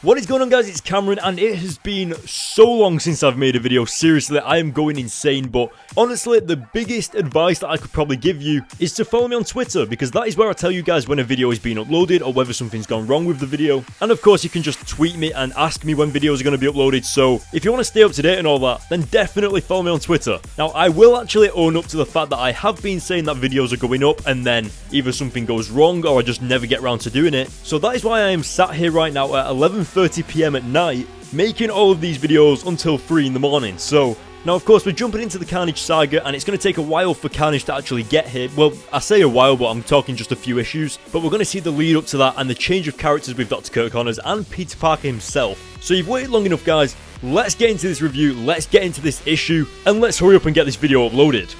What is going on, guys? It's Cameron, and it has been so long since I've made a video. Seriously, I am going insane, but honestly, the biggest advice that I could probably give you is to follow me on Twitter, because that is where I tell you guys when a video is being uploaded or whether something's gone wrong with the video. And of course, you can just tweet me and ask me when videos are going to be uploaded, so if you want to stay up to date and all that, then definitely follow me on Twitter. Now, I will actually own up to the fact that I have been saying that videos are going up, and then either something goes wrong or I just never get around to doing it. So that is why I am sat here right now at 11:30 PM at night, making all of these videos until 3 in the morning. So now, of course, we're jumping into the Carnage Saga, and it's going to take a while for Carnage to actually get here. Well, I say a while, but I'm talking just a few issues. But we're going to see the lead up to that and the change of characters with Dr. Kirk Connors and Peter Parker himself. So you've waited long enough, guys. Let's get into this review, let's get into this issue, and let's hurry up and get this video uploaded.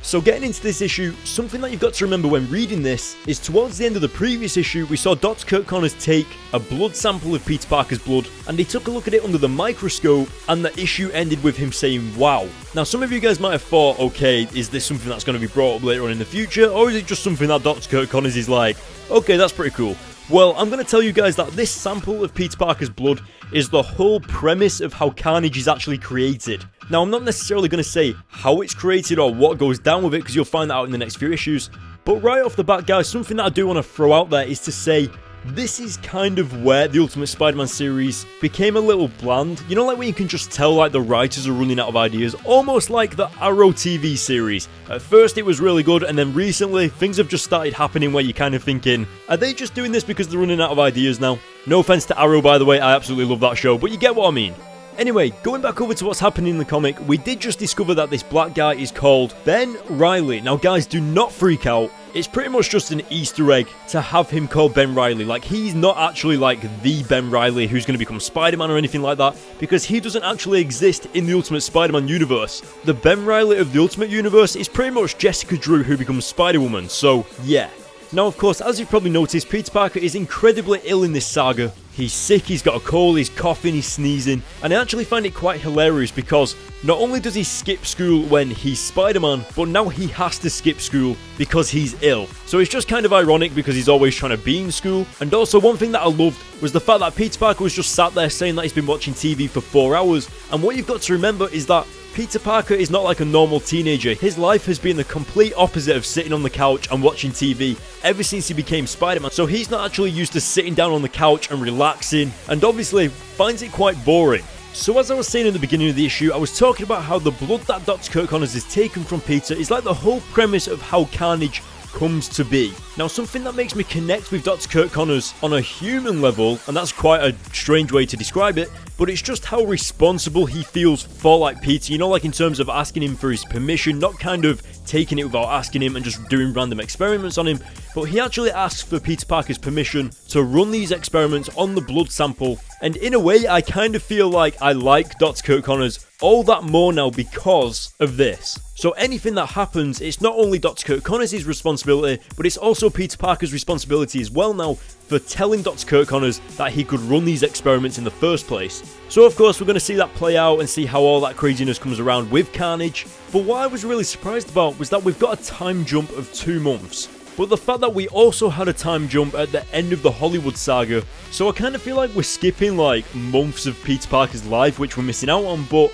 So getting into this issue, something that you've got to remember when reading this is towards the end of the previous issue, we saw Dr. Kirk Connors take a blood sample of Peter Parker's blood, and he took a look at it under the microscope, and the issue ended with him saying, wow. Now, some of you guys might have thought, okay, is this something that's going to be brought up later on in the future, or is it just something that Dr. Kirk Connors is like, okay, that's pretty cool. Well, I'm going to tell you guys that this sample of Peter Parker's blood is the whole premise of how Carnage is actually created. Now, I'm not necessarily going to say how it's created or what goes down with it, because you'll find that out in the next few issues. But right off the bat, guys, something that I do want to throw out there is to say, this is kind of where the Ultimate Spider-Man series became a little bland. You know, like when you can just tell like the writers are running out of ideas, almost like the Arrow TV series. At first it was really good, and then recently things have just started happening where you're kind of thinking, are they just doing this because they're running out of ideas now? No offense to Arrow, by the way, I absolutely love that show, but you get what I mean. Anyway, going back over to what's happening in the comic, we did just discover that this black guy is called Ben Reilly. Now guys, do not freak out. It's pretty much just an Easter egg to have him called Ben Reilly. Like, he's not actually like the Ben Reilly who's going to become Spider-Man or anything like that, because he doesn't actually exist in the Ultimate Spider-Man universe. The Ben Reilly of the Ultimate Universe is pretty much Jessica Drew who becomes Spider-Woman, so yeah. Now, of course, as you've probably noticed, Peter Parker is incredibly ill in this saga. He's sick, he's got a cold, he's coughing, he's sneezing, and I actually find it quite hilarious because not only does he skip school when he's Spider-Man, but now he has to skip school because he's ill. So it's just kind of ironic because he's always trying to be in school. And also, one thing that I loved was the fact that Peter Parker was just sat there saying that he's been watching TV for 4 hours, and what you've got to remember is that Peter Parker is not like a normal teenager. His life has been the complete opposite of sitting on the couch and watching TV ever since he became Spider-Man. So he's not actually used to sitting down on the couch and relaxing, and obviously finds it quite boring. So as I was saying in the beginning of the issue, I was talking about how the blood that Dr. Kirk Connors is taken from Peter is like the whole premise of how Carnage comes to be. Now, something that makes me connect with Dr. Kirk Connors on a human level, and that's quite a strange way to describe it, but it's just how responsible he feels for like Peter, you know, like in terms of asking him for his permission, not kind of taking it without asking him and just doing random experiments on him, but he actually asks for Peter Parker's permission to run these experiments on the blood sample. And in a way, I kind of feel like I like Dr. Kirk Connors all that more now because of this. So anything that happens, it's not only Dr. Kirk Connors' responsibility, but it's also Peter Parker's responsibility as well now for telling Dr. Kirk Connors that he could run these experiments in the first place. So of course, we're going to see that play out and see how all that craziness comes around with Carnage. But what I was really surprised about was that we've got a time jump of 2 months. But the fact that we also had a time jump at the end of the Hollywood saga, so I kind of feel like we're skipping like months of Peter Parker's life, which we're missing out on, but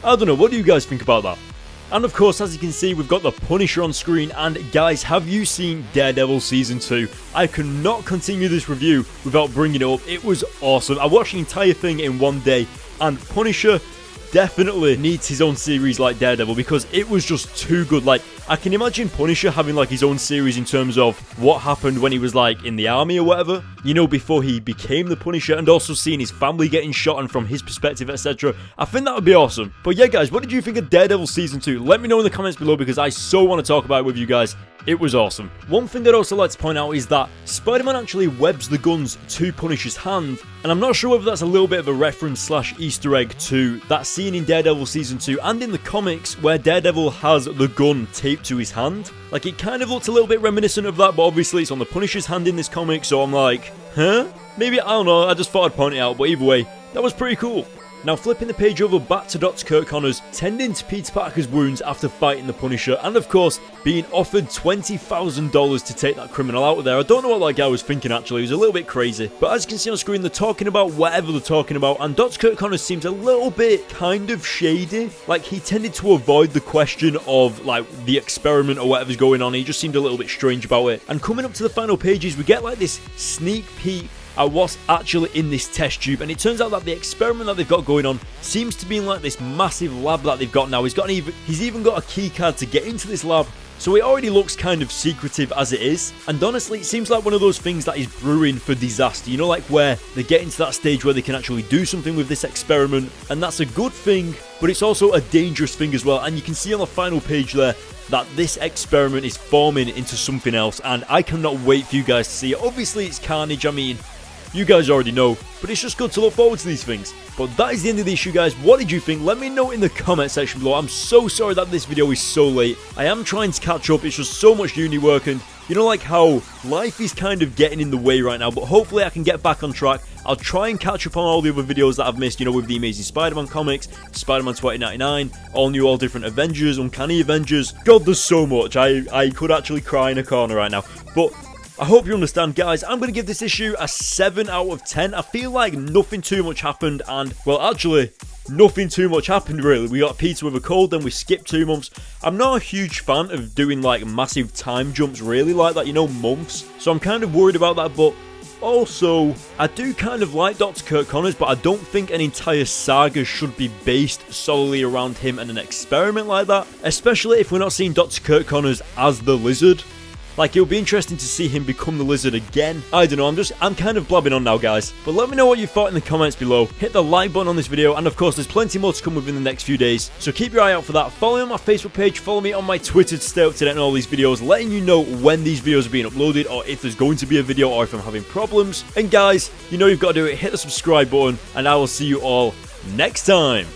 I don't know, what do you guys think about that? And of course, as you can see, we've got the Punisher on screen, and guys, have you seen Daredevil Season 2? I cannot continue this review without bringing it up. It was awesome. I watched the entire thing in one day, and Punisher definitely needs his own series like Daredevil because it was just too good. Like, I can imagine Punisher having like his own series in terms of what happened when he was like in the army or whatever, you know, before he became the Punisher, and also seeing his family getting shot and from his perspective, etc. I think that would be awesome. But yeah, guys, what did you think of Daredevil Season 2? Let me know in the comments below because I so want to talk about it with you guys. It was awesome. One thing I'd also like to point out is that Spider-Man actually webs the guns to Punisher's hand, and I'm not sure whether that's a little bit of a reference / Easter egg to that scene in Daredevil Season 2 and in the comics where Daredevil has the gun taped to his hand. Like, it kind of looks a little bit reminiscent of that, but obviously it's on the Punisher's hand in this comic, so I'm like, huh? Maybe, I don't know, I just thought I'd point it out, but either way, that was pretty cool. Now flipping the page over back to Dr. Kurt Connors tending to Peter Parker's wounds after fighting the Punisher, and of course being offered $20,000 to take that criminal out of there. I don't know what that guy was thinking actually, he was a little bit crazy. But as you can see on screen, they're talking about whatever they're talking about, and Dr. Kurt Connors seems a little bit kind of shady. Like he tended to avoid the question of like the experiment or whatever's going on. He just seemed a little bit strange about it. And coming up to the final pages, we get like this sneak peek at what's actually in this test tube, and it turns out that the experiment that they've got going on seems to be in like this massive lab that they've got now. He's even got a key card to get into this lab, so it already looks kind of secretive as it is. And honestly, it seems like one of those things that is brewing for disaster, you know, like where they get into that stage where they can actually do something with this experiment, and that's a good thing, but it's also a dangerous thing as well. And you can see on the final page there that this experiment is forming into something else, and I cannot wait for you guys to see it. Obviously it's Carnage, I mean, you guys already know, but it's just good to look forward to these things. But that is the end of the issue, guys. What did you think? Let me know in the comment section below. I'm so sorry that this video is so late. I am trying to catch up. It's just so much uni work, and you know, like how life is kind of getting in the way right now, but hopefully I can get back on track. I'll try and catch up on all the other videos that I've missed, you know, with the Amazing Spider-Man comics, Spider-Man 2099, all new, all different Avengers, Uncanny Avengers. God, there's so much. I could actually cry in a corner right now. But I hope you understand, guys. I'm going to give this issue a 7 out of 10. I feel like nothing too much happened, and, well, actually, nothing too much happened, really. We got Peter with a cold, then we skipped 2 months. I'm not a huge fan of doing, like, massive time jumps, really, like that, you know, months. So I'm kind of worried about that, but also, I do kind of like Dr. Kurt Connors, but I don't think an entire saga should be based solely around him and an experiment like that, especially if we're not seeing Dr. Kurt Connors as the Lizard. Like, it'll be interesting to see him become the Lizard again. I don't know, I'm kind of blabbing on now, guys. But let me know what you thought in the comments below. Hit the like button on this video, and of course, there's plenty more to come within the next few days. So keep your eye out for that. Follow me on my Facebook page, follow me on my Twitter to stay up to date on all these videos, letting you know when these videos are being uploaded, or if there's going to be a video, or if I'm having problems. And guys, you know you've got to do it. Hit the subscribe button, and I will see you all next time.